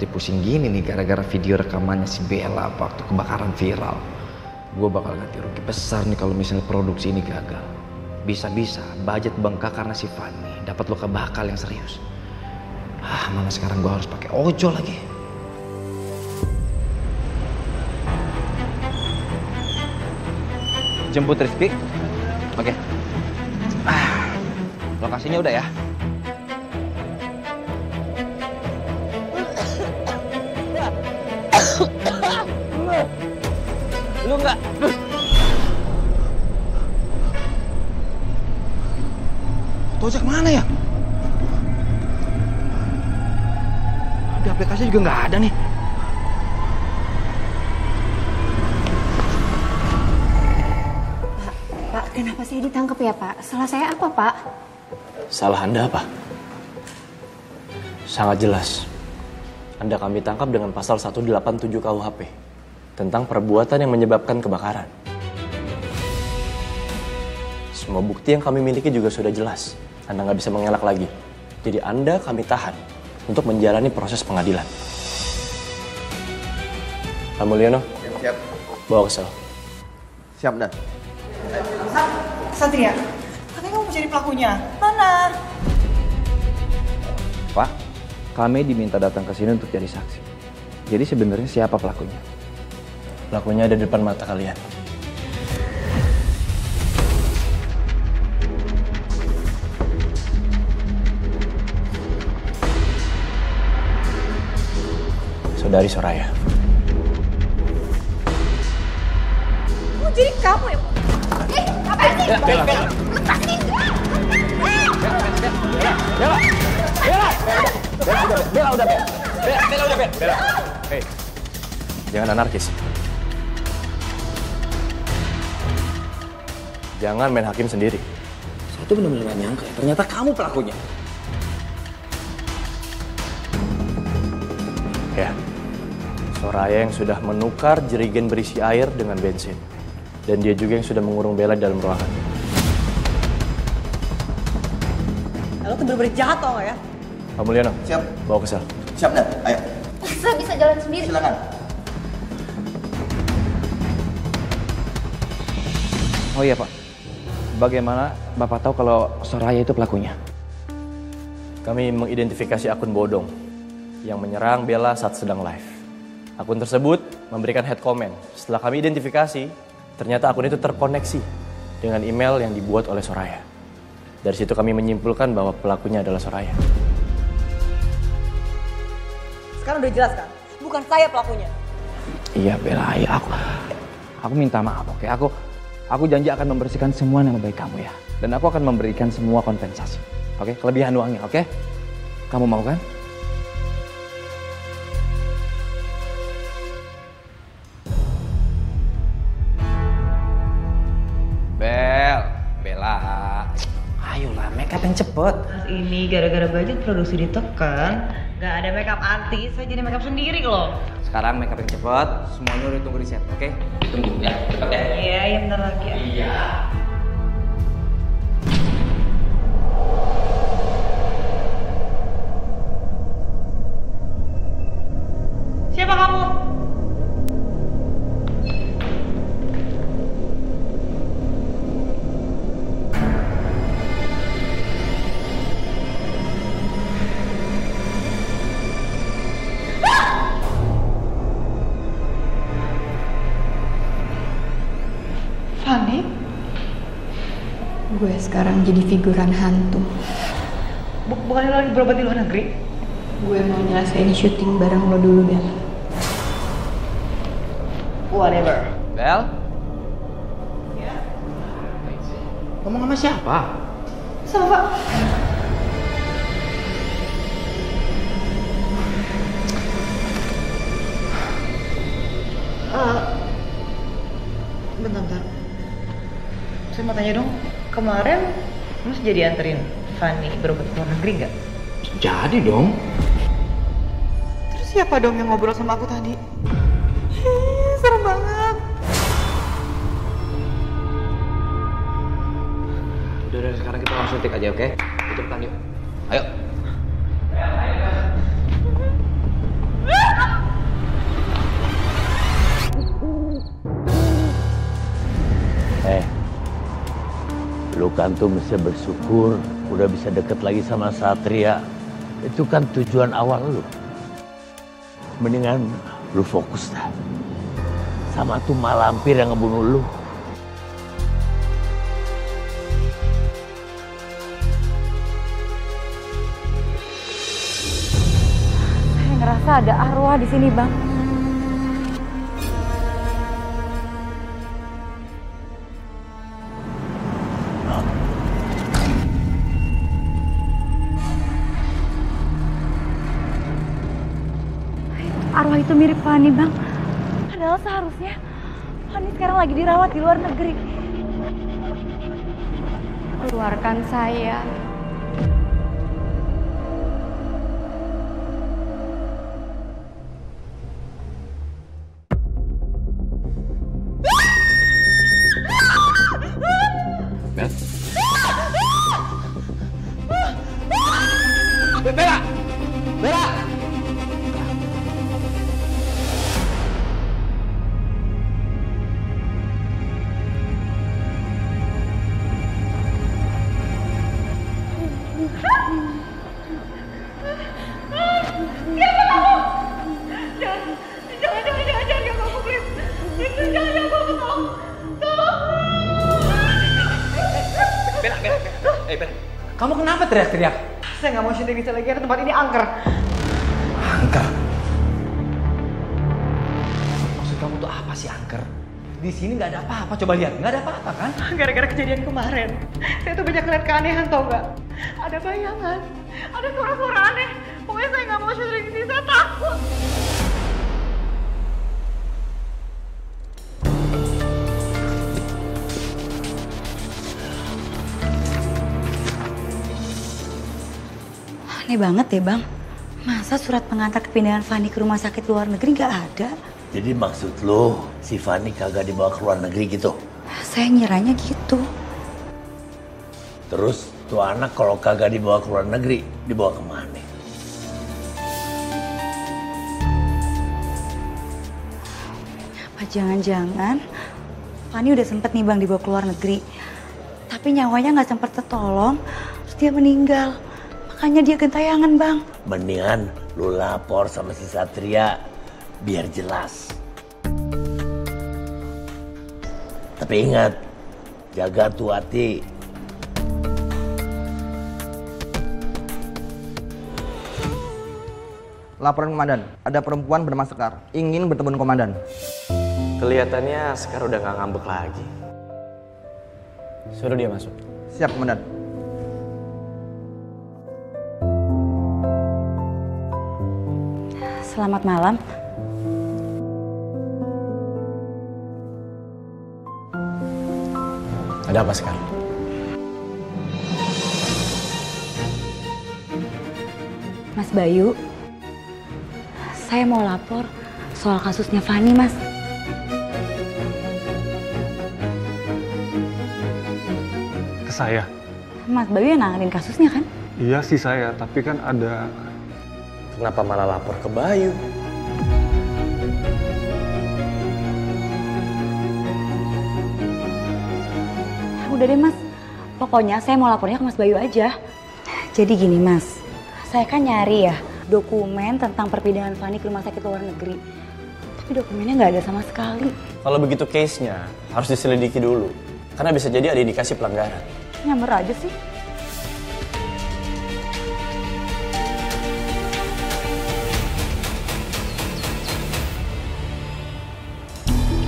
jadi pusing gini nih gara-gara video rekamannya si Bella waktu kebakaran viral. Gue bakal ganti rugi besar nih kalau misalnya produksi ini gagal. Bisa-bisa budget bengkak karena si Fanny dapat luka bakal yang serius. Mana sekarang gue harus pakai ojol lagi. Jemput Rizky. Oke. Lokasinya udah ya. Lu enggak. Tojak mana ya? Di aplikasi juga nggak ada nih. Pak, kenapa saya ditangkap ya, Pak? Salah saya apa, Pak? Salah Anda apa? Sangat jelas. Anda kami tangkap dengan pasal 187 KUHP tentang perbuatan yang menyebabkan kebakaran. Semua bukti yang kami miliki juga sudah jelas. Anda nggak bisa mengelak lagi. Jadi Anda kami tahan untuk menjalani proses pengadilan. Pak Mulyono, Siap. bawa ke sel. Siap, Dan. Satria, katanya kamu mau jadi pelakunya. Mana? Pak, kami diminta datang ke sini untuk jadi saksi. Jadi sebenarnya siapa pelakunya? Pelakunya ada di depan mata kalian. Saudari Soraya. Oh, jadi kamu ya? Ngapain sih? Bella. Lepasin! Bella udah, Bella. Hei, jangan anarkis. Jangan main hakim sendiri. Saya tuh benar-benar gak nyangka ya, ternyata kamu pelakunya. Ya, Soraya yang sudah menukar jerigen berisi air dengan bensin. Dan dia juga yang sudah mengurung Bella di dalam ruangan. Lo tuh bener-bener jahat tau gak ya? Pak Mulyono, Siap. bawa ke sel. Siap, Dan. Ayo. Saya bisa jalan sendiri. Silakan. Oh iya Pak, bagaimana Bapak tahu kalau Soraya itu pelakunya? Kami mengidentifikasi akun bodong yang menyerang Bella saat sedang live. Akun tersebut memberikan head comment. Setelah kami identifikasi, ternyata akun itu terkoneksi dengan email yang dibuat oleh Soraya. Dari situ kami menyimpulkan bahwa pelakunya adalah Soraya. Sekarang udah jelas kan? Bukan saya pelakunya. Iya Bella, iya aku minta maaf, oke? Aku janji akan membersihkan semua nama baik kamu ya. Dan aku akan memberikan semua kompensasi, oke? Kelebihan uangnya, oke? Kamu mau kan? Bella, ayolah makeup yang cepet. Mas ini gara-gara budget produksi ditekan, gak ada makeup artis, saya jadi makeup sendiri loh. Sekarang makeup yang cepet, semuanya udah tunggu di set, oke? Tunggu ya, cepet ya. Iya, bentar lagi ya. Iya. Siapa kamu? Fanny? Gue sekarang jadi figuran hantu. Bukannya lo lagi berobat di luar negeri? Gue mau nyelesain syuting bareng lo dulu, Bella. Whatever. Bel? Ngomong sama siapa? Sama Pak. Bentar. Saya mau tanya dong, kemarin Mas jadi anterin Fanny berobat ke luar negeri nggak? Jadi dong. Terus siapa dong yang ngobrol sama aku tadi? Serem banget. Udah, sekarang kita langsung tik aja, oke? Tutup yuk. Ayo. kan tuh mesti bersyukur udah bisa deket lagi sama Satria. Itu kan tujuan awal lu. Mendingan lu fokus dah sama tuh malampir yang ngebunuh lu. Saya ngerasa ada arwah di sini, Bang. Arwah itu mirip Fani, Bang. Padahal seharusnya Fani sekarang lagi dirawat di luar negeri. Keluarkan saya. Bella! Bella! Kamu kenapa teriak-teriak? Saya nggak mau syuting di sini lagi, ada tempat ini angker. Angker? Maksud kamu tuh apa sih angker? Di sini nggak ada apa-apa. Coba lihat, nggak ada apa-apa kan? Gara-gara kejadian kemarin, saya tuh banyak lihat keanehan, tau nggak? Ada bayangan, ada suara-suara aneh. Pokoknya saya nggak mau syuting di sini, saya takut. Aneh banget ya, Bang. Masa surat pengantar kepindahan Fani ke rumah sakit luar negeri nggak ada? Jadi maksud lo si Fani kagak dibawa ke luar negeri gitu? Saya ngiranya gitu. Terus tuh anak kalau kagak dibawa ke luar negeri, dibawa kemana? Apa jangan-jangan Fani udah sempet nih, Bang, dibawa ke luar negeri. Tapi nyawanya nggak sempet tertolong, terus dia meninggal. Makanya dia gentayangan, Bang. Mendingan lu lapor sama si Satria biar jelas. Tapi ingat, jaga tuh hati. Laporan komandan, ada perempuan bernama Sekar ingin bertemu dengan komandan. Kelihatannya Sekar udah nggak ngambek lagi. Suruh dia masuk. Siap komandan. Selamat malam. Ada apa Sekar? Mas Bayu, saya mau lapor soal kasusnya Fani, Mas. Ke saya? Mas Bayu yang nanganin kasusnya kan? Iya sih saya, tapi kan ada... Kenapa malah lapor ke Bayu? Udah deh, Mas. Pokoknya saya mau lapornya ke Mas Bayu aja. Jadi gini, Mas. Saya kan nyari ya dokumen tentang perpindahan Fani ke rumah sakit luar negeri. Tapi dokumennya nggak ada sama sekali. Kalau begitu case-nya harus diselidiki dulu. Karena bisa jadi ada indikasi pelanggaran. Nyamber aja sih.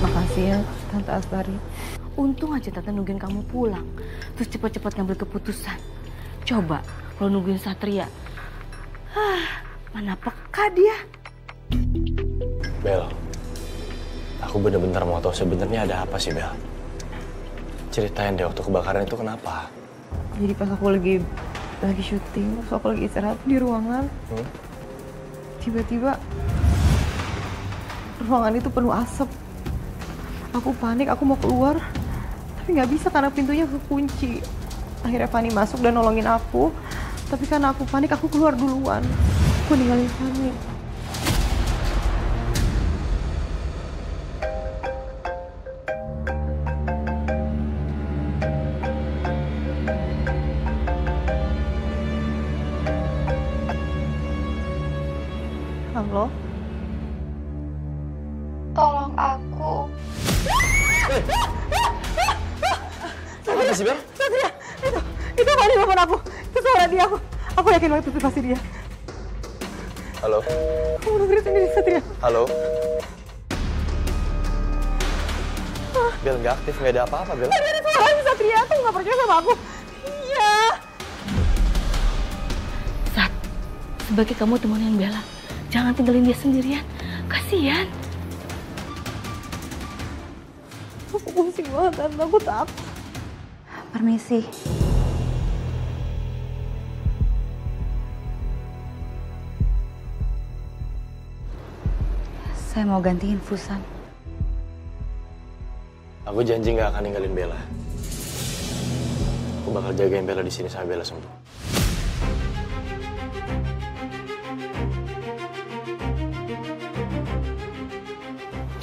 Makasih ya, Tante Astari. Untung aja Tante nungguin kamu pulang, terus cepat-cepat ngambil keputusan. Coba kalau nungguin Satria, mana peka dia. Bel, aku bener-bener mau tahu sebenarnya ada apa sih, Bel. Ceritain deh waktu kebakaran itu kenapa? Jadi pas aku lagi syuting, pas aku lagi istirahat di ruangan, tiba-tiba ruangan itu penuh asap. Aku panik, aku mau keluar, tapi nggak bisa karena pintunya kekunci. Akhirnya Fani masuk dan nolongin aku, tapi karena aku panik, aku keluar duluan. Aku ninggalin Fani. tolong aku. Apa sih, Bel? Satria, itu Fani telepon aku. Itu suara dia aku. Aku yakin banget itu pasti dia. Halo? Kamu dengerin sendiri, Satria. Halo? Bel, nggak aktif, nggak ada apa-apa, Bel. Tadi ada suaranya, Satria. Aku nggak percaya sama aku. Iya. Sat, sebagai kamu temenin Bella, jangan tinggalin dia sendirian. Kasian. Aku pusing banget, Tante. Aku takut. Permisi. Saya mau ganti infusan. Aku janji nggak akan ninggalin Bella. Aku bakal jagain Bella di sini sampai Bella sembuh.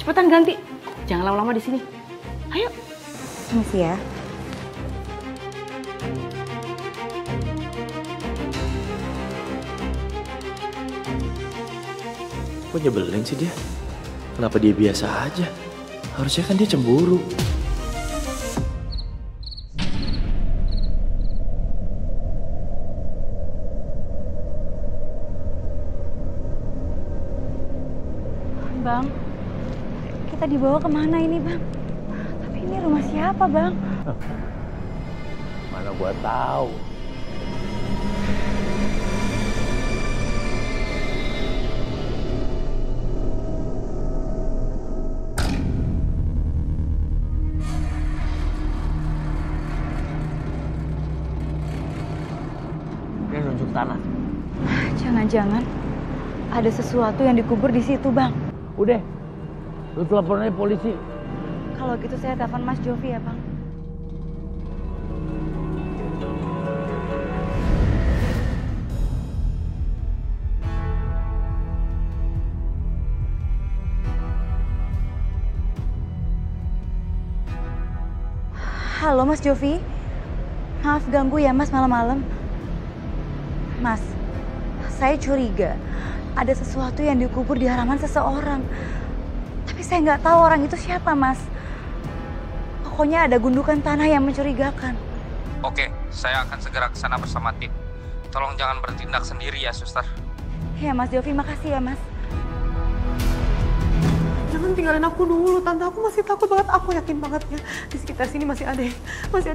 Cepetan ganti. Jangan lama-lama di sini. Ayo. Permisi ya. Kok nyebelin sih dia? Kenapa dia biasa aja? Harusnya kan dia cemburu. Bang, kita dibawa kemana ini, Bang? Tapi ini rumah siapa, Bang? Mana gua tahu. Dia nunjuk tanah. Jangan-jangan ada sesuatu yang dikubur di situ, Bang. Udah, lu telepon aja polisi. Kalau gitu saya telepon Mas Jovi ya, Bang. Halo Mas Jovi. Maaf ganggu ya Mas malam-malam. Mas, saya curiga ada sesuatu yang dikubur di halaman seseorang. Tapi saya nggak tahu orang itu siapa, Mas. Pokoknya ada gundukan tanah yang mencurigakan. Oke, saya akan segera ke sana bersama tim. Tolong jangan bertindak sendiri ya, Suster. Ya Mas Jovi, makasih ya Mas. Jangan tinggalin aku dulu, Tante. Aku masih takut banget. Aku yakin banget ya, di sekitar sini masih ada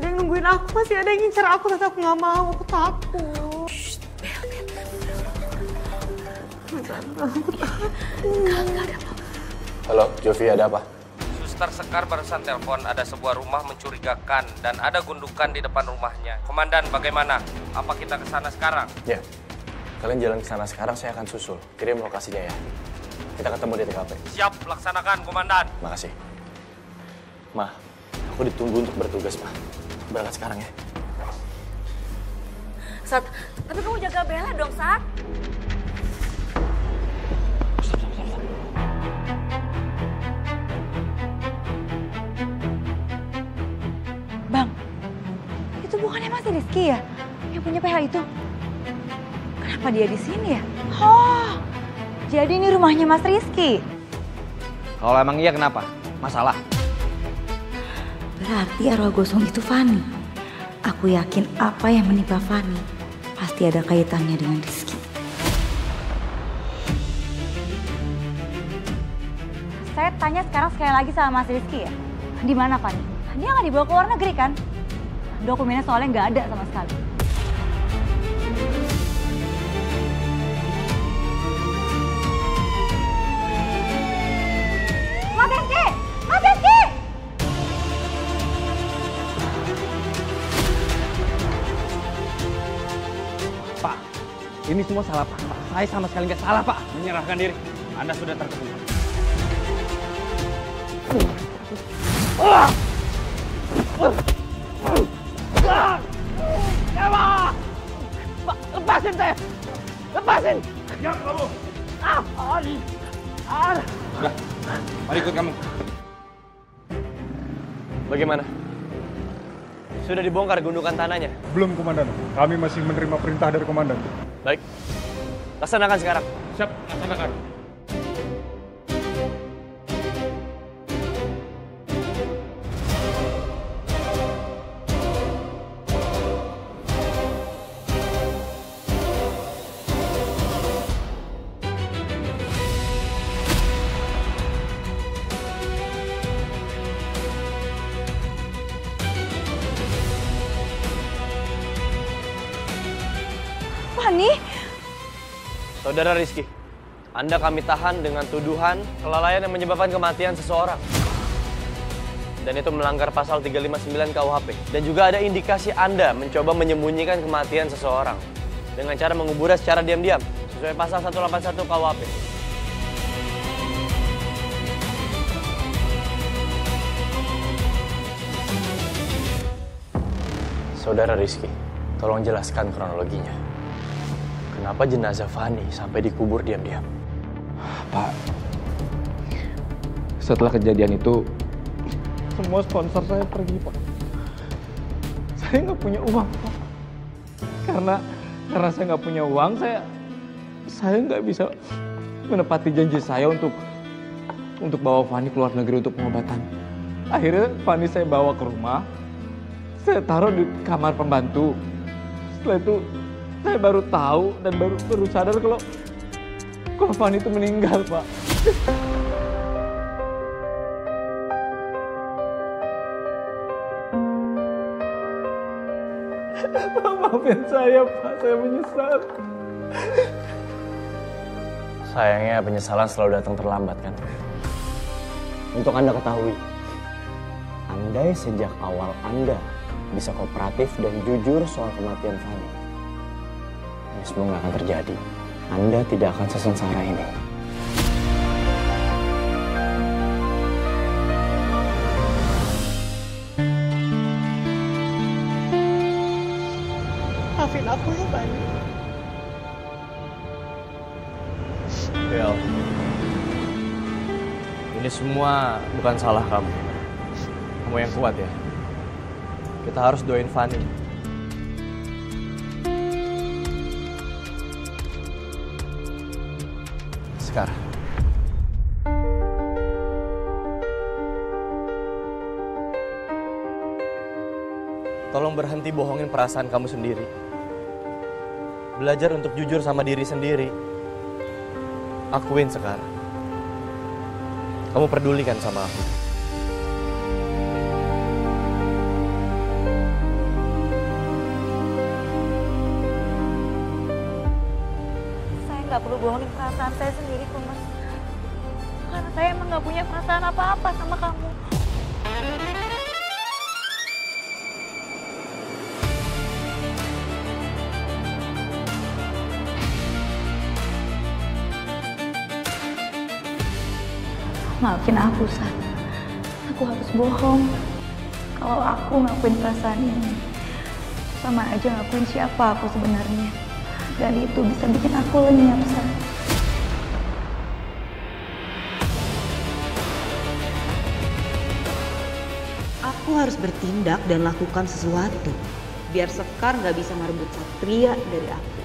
yang nungguin aku. Masih ada yang ngincar aku, Tante. Aku nggak mau. Aku takut. Shh, Bel. Tante, aku takut. Nggak ada apa-apa. Halo, Jovi, ada apa? Suster Sekar barusan telepon ada sebuah rumah mencurigakan dan ada gundukan di depan rumahnya. Komandan, bagaimana? Apa kita ke sana sekarang? Ya, kalian jalan ke sana sekarang, saya akan susul. Kirim lokasinya ya. Kita ketemu di TKP. Siap, laksanakan, Komandan. Makasih. Ma, aku ditunggu untuk bertugas, Ma. Berangkat sekarang ya. Sat, tapi kamu jaga Bella dong, Sat. Bang, itu bukannya Mas Rizky ya? Yang punya PH itu? Kenapa dia di sini ya? Oh, jadi ini rumahnya Mas Rizky. Kalau emang iya, kenapa? Masalah? Berarti arwah gosong itu Fani. Aku yakin apa yang menimpa Fani pasti ada kaitannya dengan Rizky. Saya tanya sekarang sekali lagi sama Mas Rizky ya. Di mana Fani? Dia nggak dibawa ke luar negeri kan? Dokumennya soalnya nggak ada sama sekali. Mas Rizky! Mas Rizky! Pak, ini semua salah Pak. Saya sama sekali nggak salah Pak. Menyerahkan diri. Anda sudah terkepung. Pak, lepasin saya! Lepasin! Ya kamu! Udah, mari ikut kamu. Bagaimana? Sudah dibongkar gundukan tanahnya? Belum, Komandan. Kami masih menerima perintah dari Komandan. Baik. Laksanakan sekarang. Siap, laksanakan. ini? Saudara Rizky, Anda kami tahan dengan tuduhan kelalaian yang menyebabkan kematian seseorang. Dan itu melanggar pasal 359 KUHP. Dan juga ada indikasi Anda mencoba menyembunyikan kematian seseorang dengan cara menguburnya secara diam-diam sesuai pasal 181 KUHP. Saudara Rizky, tolong jelaskan kronologinya. Kenapa jenazah Fani sampai dikubur diam-diam? Pak, setelah kejadian itu, semua sponsor saya pergi, Pak. Saya nggak punya uang, Pak. Karena saya nggak punya uang, saya nggak bisa menepati janji saya untuk bawa Fani ke luar negeri untuk pengobatan. Akhirnya Fani saya bawa ke rumah, saya taruh di kamar pembantu. Setelah itu saya baru tahu dan baru sadar kalau Fani itu meninggal, Pak. Maafin saya, Pak. Saya menyesal. Sayangnya penyesalan selalu datang terlambat, kan? Untuk Anda ketahui, andai sejak awal Anda bisa kooperatif dan jujur soal kematian Fani, ini semua nggak akan terjadi. Anda tidak akan sesengsara ini. Maafin aku ya, Fani. Bel, ini semua bukan salah kamu. Kamu yang kuat ya. Kita harus doain Fani. Sekarang. Tolong berhenti bohongin perasaan kamu sendiri. Belajar untuk jujur sama diri sendiri. Akuin sekarang. Kamu pedulikan sama aku. Saya nggak perlu bohongin perasaan saya sendiri kok, Mas. Karena saya emang nggak punya perasaan apa-apa sama kamu. Maafin aku, Sat. Aku harus bohong. Kalau aku ngakuin perasaan ini, sama aja ngakuin siapa aku sebenarnya. Dan itu bisa bikin aku lenyap, Sat. Aku harus bertindak dan lakukan sesuatu biar Sekar nggak bisa merebut Satria dari aku.